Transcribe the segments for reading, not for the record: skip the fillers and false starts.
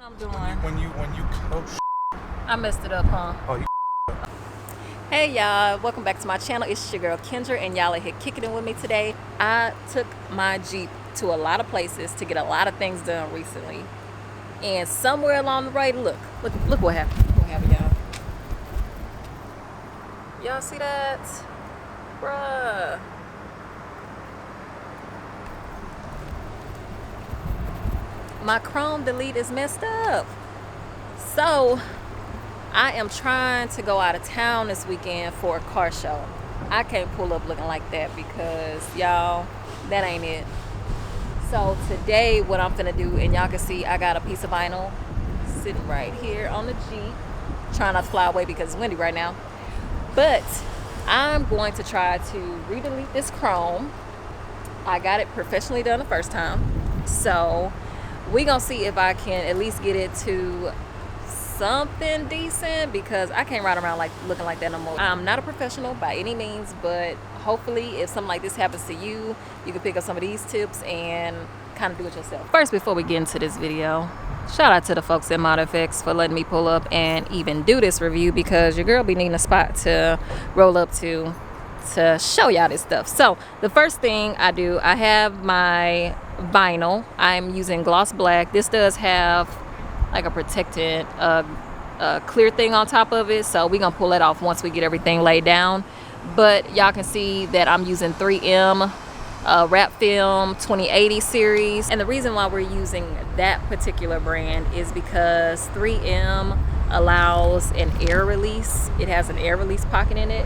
I'm doing. When you oh I messed it up, huh? oh you Hey y'all, welcome back to my channel. It's your girl Kendra and y'all are here kicking it with me today. I took my Jeep to a lot of places to get a lot of things done recently. And somewhere along the way, look what happened. Look what happened, y'all. Y'all see that? Bruh. My Chrome delete is messed up. So I am trying to go out of town this weekend for a car show. I can't pull up looking like that because y'all, that ain't it. So today what I'm gonna do, and y'all can see I got a piece of vinyl sitting right here on the Jeep, trying not to fly away because it's windy right now. But I'm going to try to re-delete this Chrome. I got it professionally done the first time. So we gonna see if I can at least get it to something decent because I can't ride around like looking like that no more. I'm not a professional by any means, but hopefully if something like this happens to you, you can pick up some of these tips and kind of do it yourself. First, before we get into this video, shout out to the folks at ModFX for letting me pull up and even do this review because your girl be needing a spot to roll up to show y'all this stuff. So the first thing I do, I have my vinyl. I'm using gloss black. This does have like a protectant clear thing on top of it, so we're gonna pull that off once we get everything laid down. But y'all can see that I'm using 3M wrap film 2080 series, and the reason why we're using that particular brand is because 3M allows an air release. It has an air release pocket in it,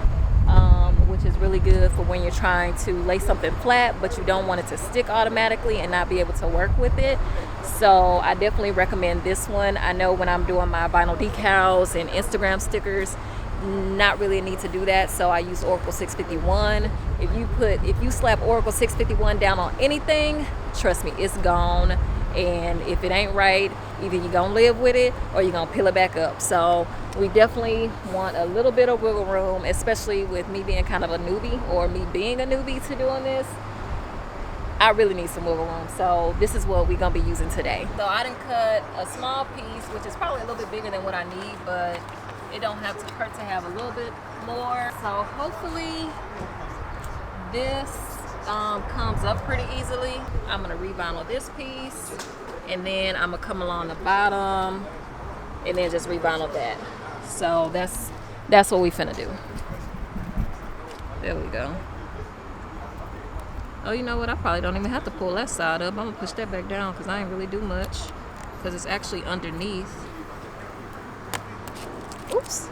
which is really good for when you're trying to lay something flat but you don't want it to stick automatically and not be able to work with it. So I definitely recommend this one. I know when I'm doing my vinyl decals and Instagram stickers, not really a need to do that, so I use Oracle 651. If you slap Oracle 651 down on anything, trust me, it's gone. And if it ain't right, either you're gonna live with it or you're gonna peel it back up. So we definitely want a little bit of wiggle room, especially with me being kind of a newbie, or me being a newbie to doing this. I really need some wiggle room, so this is what we're gonna be using today. So I didn't cut a small piece, which is probably a little bit bigger than what I need, but it don't have to hurt to have a little bit more. So hopefully this comes up pretty easily. I'm gonna revinyl this piece, and then I'm gonna come along the bottom and then just revinyl that. So that's what we finna do. There we go. Oh, you know what? I probably don't even have to pull that side up. I'm gonna push that back down because I ain't really do much because it's actually underneath. Oops.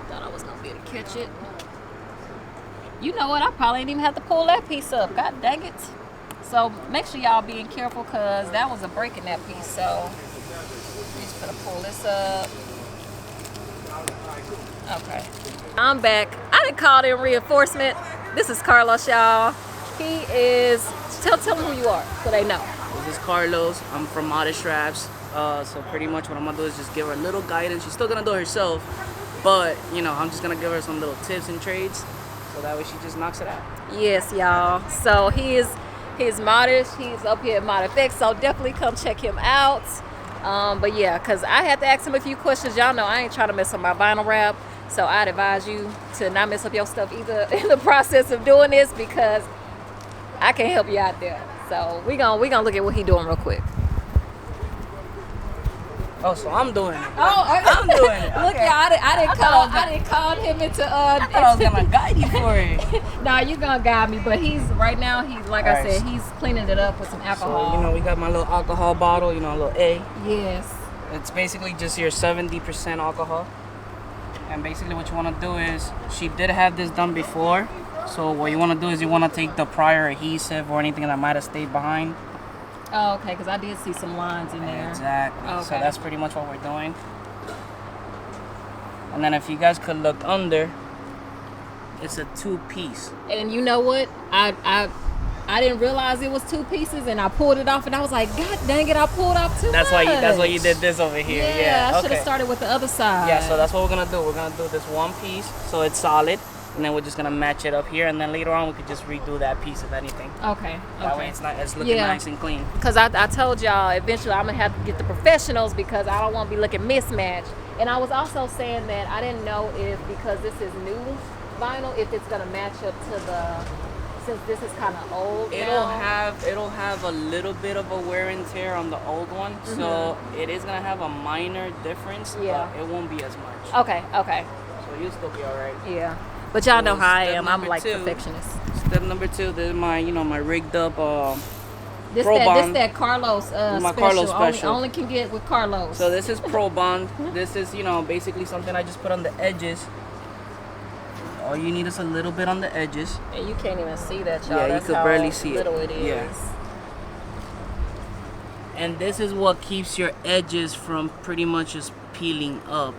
Thought I was gonna be able to catch it. You know what? I probably ain't even have to pull that piece up. God dang it. So make sure y'all being careful because that was a break in that piece. So we're just gonna pull this up. Okay. I'm back. I didn't call in reinforcement. This is Carlos, y'all. He is, tell them who you are so they know. This is Carlos. I'm from Modest Straps. So pretty much what I'm gonna do is just give her a little guidance. She's still gonna do it herself, but you know, I'm just gonna give her some little tips and trades so that way she just knocks it out. Yes, y'all. So he's modest. He's up here at ModFX, so definitely come check him out. But yeah, because I had to ask him a few questions. Y'all know I ain't trying to mess up my vinyl wrap, so I'd advise you to not mess up your stuff either in the process of doing this because I can't help you out there. So we gonna look at what he doing real quick. Oh, so I'm doing it. Oh, I'm doing it. Look, Okay. y'all, I didn't call him into. I thought I was gonna guide you for it. Nah, you gonna guide me, but he's right now. He's like I said, he's cleaning it up with some alcohol. So you know, we got my little alcohol bottle. You know, a little A. Yes. It's basically just your 70% alcohol. And basically, what you want to do is, she did have this done before. So what you want to do is you want to take the prior adhesive or anything that might have stayed behind. Oh, okay, because I did see some lines in there. Exactly. Okay. So that's pretty much what we're doing. And then if you guys could look under, it's a 2-piece. And you know what? I didn't realize it was 2 pieces, and I pulled it off, and I was like, God dang it! I pulled off too much. That's why you did this over here. Yeah, I should okay. have started with the other side. Yeah, so that's what we're gonna do. We're gonna do this 1 piece, so it's solid. and then we're just gonna match it up here, and then later on we could just redo that piece if anything. Okay. That way it's looking nice and clean. Because I told y'all eventually I'm gonna have to get the professionals because I don't want to be looking mismatched. And I was also saying that I didn't know if, because this is new vinyl, if it's gonna match up to the, since this is kind of old. It'll have a little bit of a wear and tear on the old one, so it is gonna have a minor difference, but it won't be as much. Okay. So you'll still be all right. Yeah. But y'all know how I am. I'm like perfectionist. Step number 2, this is my, my rigged up This Pro Bond. that Carlos my special. Carlos special. Only can get with Carlos. So this is Pro Bond. This is, basically something I just put on the edges. All you need is a little bit on the edges. And you can't even see that, y'all. Yeah, That's you could how barely see little it. it is. Yeah. And this is what keeps your edges from pretty much just peeling up.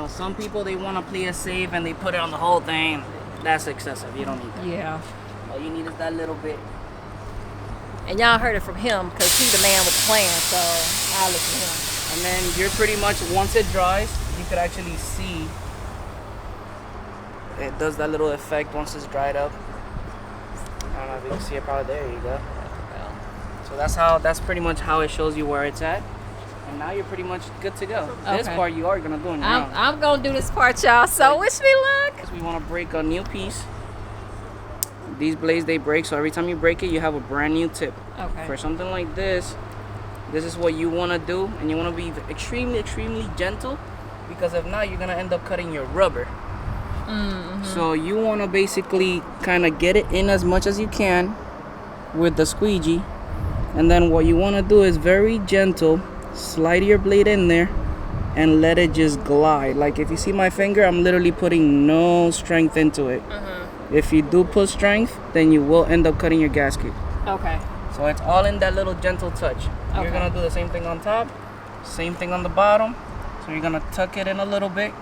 Some people, they want to play it safe and they put it on the whole thing. That's excessive. You don't need that. Yeah. All you need is that little bit. And y'all heard it from him because he's the man with the plan, so I'll listen to him. And then you're pretty much, once it dries, you could actually see it does that little effect once it's dried up. I don't know if you can see it, probably. There you go. So that's pretty much how it shows you where it's at. And now you're pretty much good to go. This part you are gonna do on your own. I'm gonna do this part, y'all, so wish me luck. We want to break a new piece. These blades, they break, so every time you break it, you have a brand new tip. Okay. For something like this is what you want to do, and you want to be extremely gentle, because if not, you're gonna end up cutting your rubber. So you want to basically kind of get it in as much as you can with the squeegee, and then what you want to do is very gentle, slide your blade in there and let it just glide. Like if you see my finger, I'm literally putting no strength into it. If you do put strength, then you will end up cutting your gasket. Okay. So it's all in that little gentle touch. Okay. You're gonna do the same thing on top, same thing on the bottom. So you're gonna tuck it in a little bit,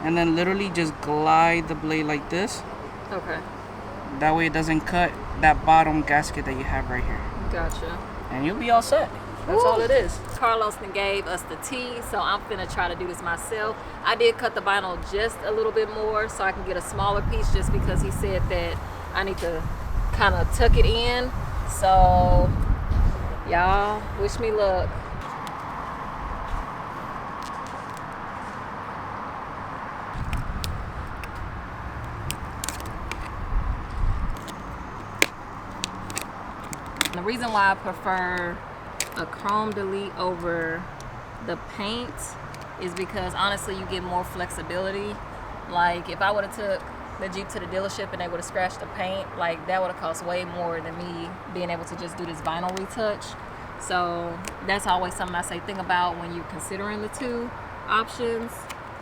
and then literally just glide the blade like this. Okay. That way it doesn't cut that bottom gasket that you have right here. Gotcha. And you'll be all set. That's all it is. Carlos then gave us the tea, so I'm finna try to do this myself. I did cut the vinyl just a little bit more so I can get a smaller piece, just because he said that I need to kind of tuck it in. So y'all, wish me luck. The reason why I prefer a chrome delete over the paint is because honestly you get more flexibility. Like if I would have took the Jeep to the dealership and they would have scratched the paint, like that would have cost way more than me being able to just do this vinyl retouch. So that's always something I say think about when you're considering the two options.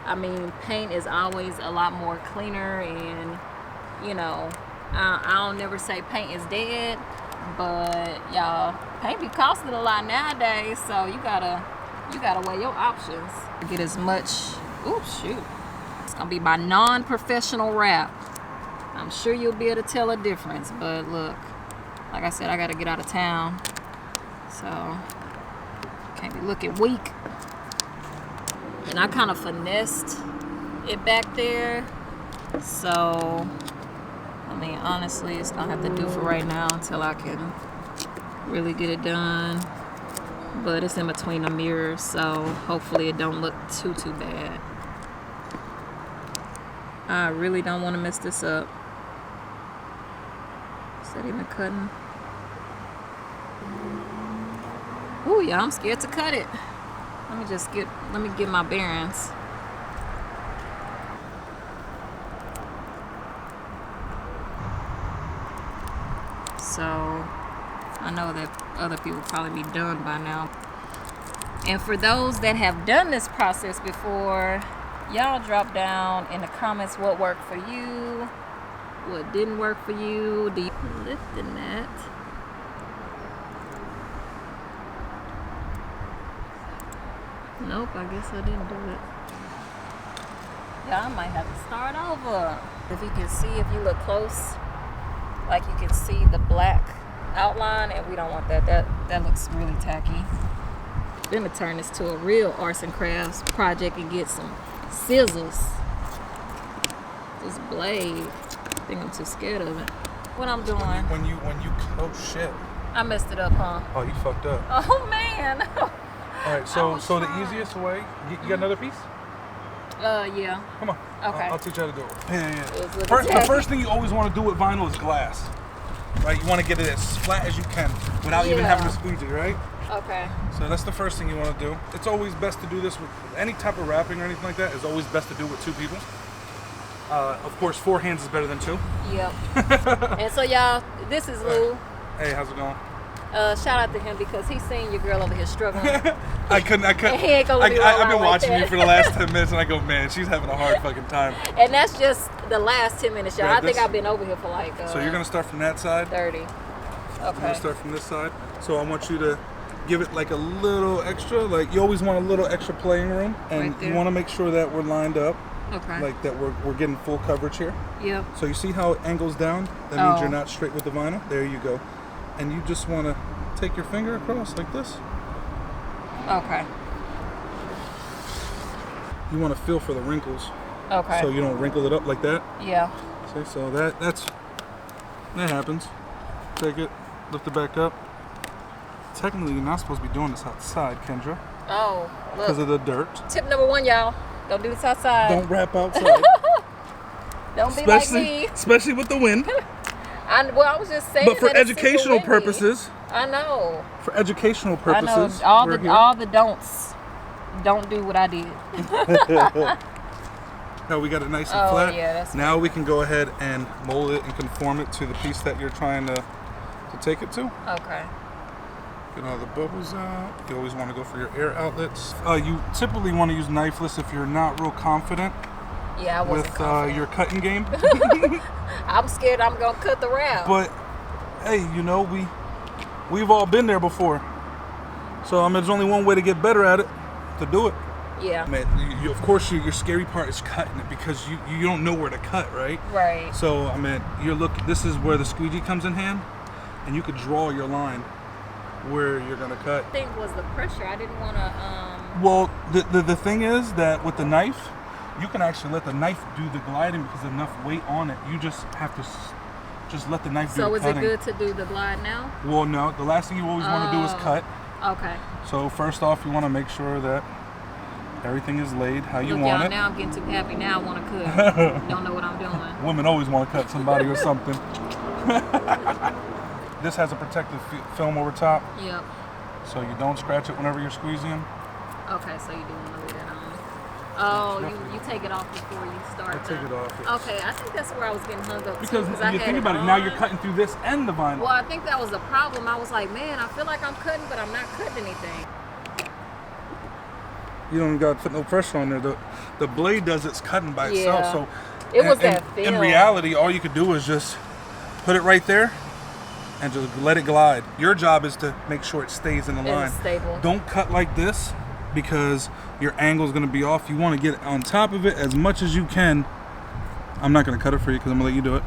I mean, paint is always a lot more cleaner, and I don't never say paint is dead, but y'all, paint be costing a lot nowadays, so you gotta weigh your options. Get as much. Ooh, shoot. It's gonna be my non-professional wrap. I'm sure you'll be able to tell a difference, but look, like I said, I gotta get out of town, so can't be looking weak. And I kind of finessed it back there, so I mean, honestly, it's gonna have to do for right now until I can really get it done. But it's in between the mirrors, so hopefully it don't look too bad. I really don't want to mess this up. Is that even cutting? Ooh, yeah, I'm scared to cut it. Let me get my bearings. So I know that other people probably be done by now. And for those that have done this process before, y'all drop down in the comments what worked for you, what didn't work for you. Do you lifting that? Nope, I guess I didn't do it. Yeah, I might have to start over. If you can see, if you look close, like you can see the black outline, and we don't want that. That looks really tacky. Then to turn this to a real arts and crafts project and get some scissors. This blade. I think I'm too scared of it. What I'm doing? When you oh shit. I messed it up, huh? Oh, you fucked up. Oh man. All right, so the easiest way. You got another piece? Yeah. Come on. Okay. I'll teach you how to do it. Yeah. The First thing you always want to do with vinyl is glass. Right? You want to get it as flat as you can without even having to squeegee, right? Okay. So that's the first thing you want to do. It's always best to do this with any type of wrapping or anything like that. It's always best to do with 2 people. Of course, 4 hands is better than 2. Yep. And so y'all, this is Lou. Hey, how's it going? Shout out to him because he's seen your girl over here struggling. I couldn't. And he ain't gonna let me roll I've out been like watching that. you for the last 10 minutes, and I go, man, she's having a hard fucking time. And that's just the last 10 minutes, y'all. Yeah, I think I've been over here for like So you're gonna start from that side. 30. You're Okay. gonna start from this side. So I want you to give it like a little extra. Like you always want a little extra playing room, and Right there. you want to make sure that we're lined up. Okay. Like that we're getting full coverage here. Yep. So you see how it angles down? That means Oh. you're not straight with the vinyl. There you go. And you just want to take your finger across like this. Okay. You want to feel for the wrinkles. Okay. So you don't wrinkle it up like that. Yeah. See, so that happens. Take it, lift it back up. Technically, you're not supposed to be doing this outside, Kendra, Oh, because look. of the dirt. Tip number 1, y'all. Don't do this outside. Don't wrap outside, Don't be like me. especially with the wind. I was just saying. But for that it's super educational windy. purposes, I know. for educational I purposes, know. All we're here. all the don'ts. Don't do what I did. Now we got it nice and Oh, flat. yeah, that's now we can go ahead and mold it and conform it to the piece that you're trying to take it to. Okay. Get all the bubbles out. You always want to go for your air outlets. You typically want to use knifeless if you're not real confident Yeah, I wasn't with confident. your cutting game. I'm scared I'm gonna cut the wrap. But hey, you know we've all been there before. So I mean, there's only one way to get better at it, to do it. Yeah. Man, of course, your scary part is cutting it because you don't know where to cut, right? Right. So I mean, this is where the squeegee comes in hand, and you could draw your line where you're gonna cut. I think was the pressure. I didn't want to. Well, the thing is that with the knife, you can actually let the knife do the gliding because there's enough weight on it. You just have to just let the knife do So the is cutting. it good to do the glide now? Well, no. The last thing you always want to do is cut. Okay. So first off, you want to make sure that everything is laid how you Look, want y'all, it. now I'm getting too happy. Now I want to cook. Don't know what I'm doing. Women always want to cut somebody or something. This has a protective film over top, Yep. so you don't scratch it whenever you're squeezing. Okay, so you do want to leave that on. Oh, Definitely. you take it off before you start. I take it off. Okay, I think that's where I was getting hung up Because too, I you had think about it, now you're on. cutting through this and the vinyl. Well, I think that was the problem. I was like, man, I feel like I'm cutting, but I'm not cutting anything. You don't got to put no pressure on there. The blade does its cutting by itself. Yeah. So It was that feel. in reality, all you could do is just put it right there and just let it glide. Your job is to make sure it stays in the line. It's stable. Don't cut like this because your angle is going to be off. You want to get on top of it as much as you can. I'm not going to cut it for you because I'm going to let you do it.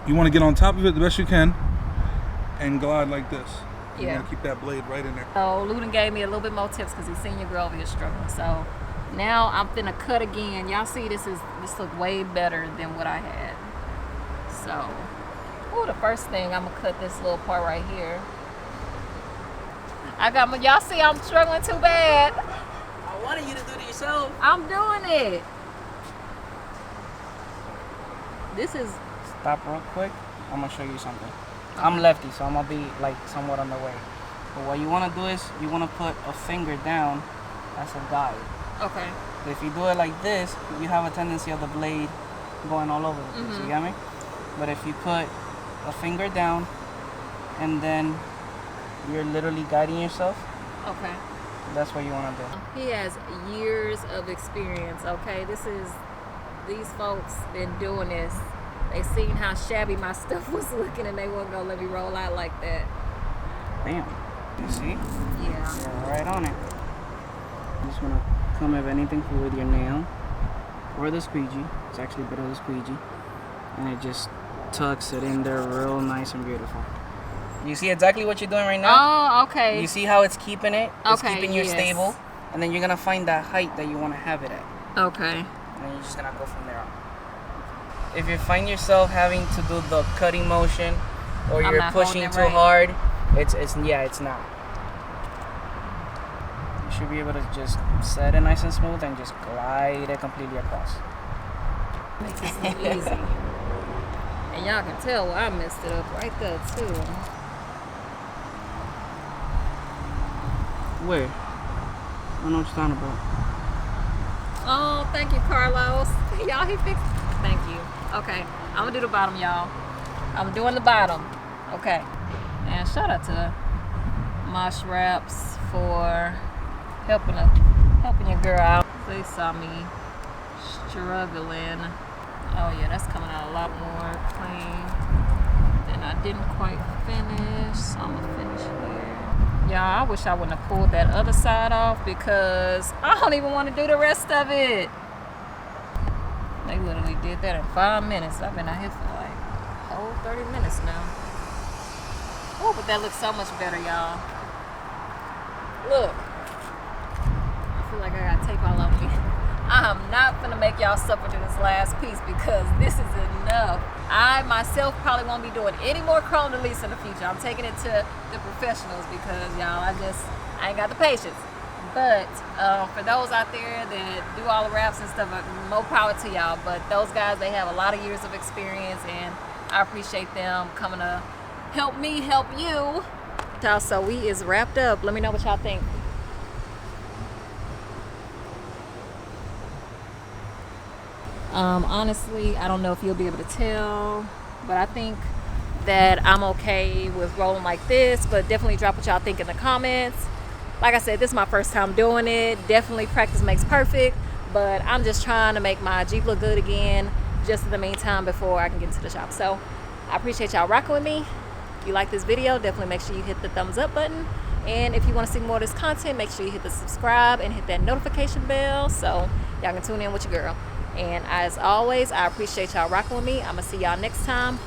You want to get on top of it the best you can and glide like this. You Yeah. want to keep that blade right in there. So Ludin gave me a little bit more tips because he's seen your girl over here struggling. So now I'm finna cut again. Y'all see this look way better than what I had. So, the first thing I'm gonna cut this little part right here. Y'all see I'm struggling too bad. I wanted you to do it yourself. I'm doing it. This is, Stop real quick. I'm gonna show you something. I'm lefty, so I'm gonna be like somewhat on the way. But what you wanna do is you wanna put a finger down as a guide. okay. If you do it like this, you have a tendency of the blade going all over the place. You get me? But if you put a finger down and then you're literally guiding yourself, Okay. that's what you wanna do. He has years of experience, okay? These folks been doing this. They seen how shabby my stuff was looking and they weren't gonna let me roll out like that. Bam. You see? Yeah. You're right on it. You just wanna come if anything with your nail or the squeegee. It's actually better with the squeegee. And it just tucks it in there real nice and beautiful. You see exactly what you're doing right now? Oh, okay. You see how it's keeping it? It's Okay, keeping you yes. stable. And then you're gonna find that height that you wanna have it at. Okay. And then you're just gonna go from there on. if you find yourself having to do the cutting motion, or I'm you're not pushing holding too it right. hard, it's not. You should be able to just set it nice and smooth and just glide it completely across. Makes it so easy. And y'all can tell where I messed it up right there too. Where? I don't know what you're talking about. Oh, thank you, Carlos. Y'all, he fixed. Thank you. Okay, I'm gonna do the bottom, y'all. I'm doing the bottom. Okay. And shout out to Mosh Wraps for helping your girl out. They saw me struggling. Oh yeah, that's coming out a lot more clean than I didn't quite finish. So I'm gonna finish here. Y'all, I wish I wouldn't have pulled that other side off because I don't even want to do the rest of it. They literally did that in 5 minutes. I've been out here for like a whole 30 minutes now. Oh, but that looks so much better, y'all. Look. I feel like I got tape all over me. I am not gonna make y'all suffer to this last piece because this is enough. I myself probably won't be doing any more chrome release in the future. I'm taking it to the professionals because y'all, I ain't got the patience. But for those out there that do all the wraps and stuff, more power to y'all. But those guys, they have a lot of years of experience, and I appreciate them coming to help me help you. So we is wrapped up. Let me know what y'all think. Honestly, I don't know if you'll be able to tell, but I think that I'm okay with rolling like this, but definitely drop what y'all think in the comments. Like I said, this is my first time doing it. Definitely practice makes perfect, but I'm just trying to make my Jeep look good again just in the meantime before I can get into the shop. So I appreciate y'all rocking with me. If you like this video, definitely make sure you hit the thumbs up button. And if you want to see more of this content, make sure you hit the subscribe and hit that notification bell so y'all can tune in with your girl. And as always, I appreciate y'all rocking with me. I'm going to see y'all next time.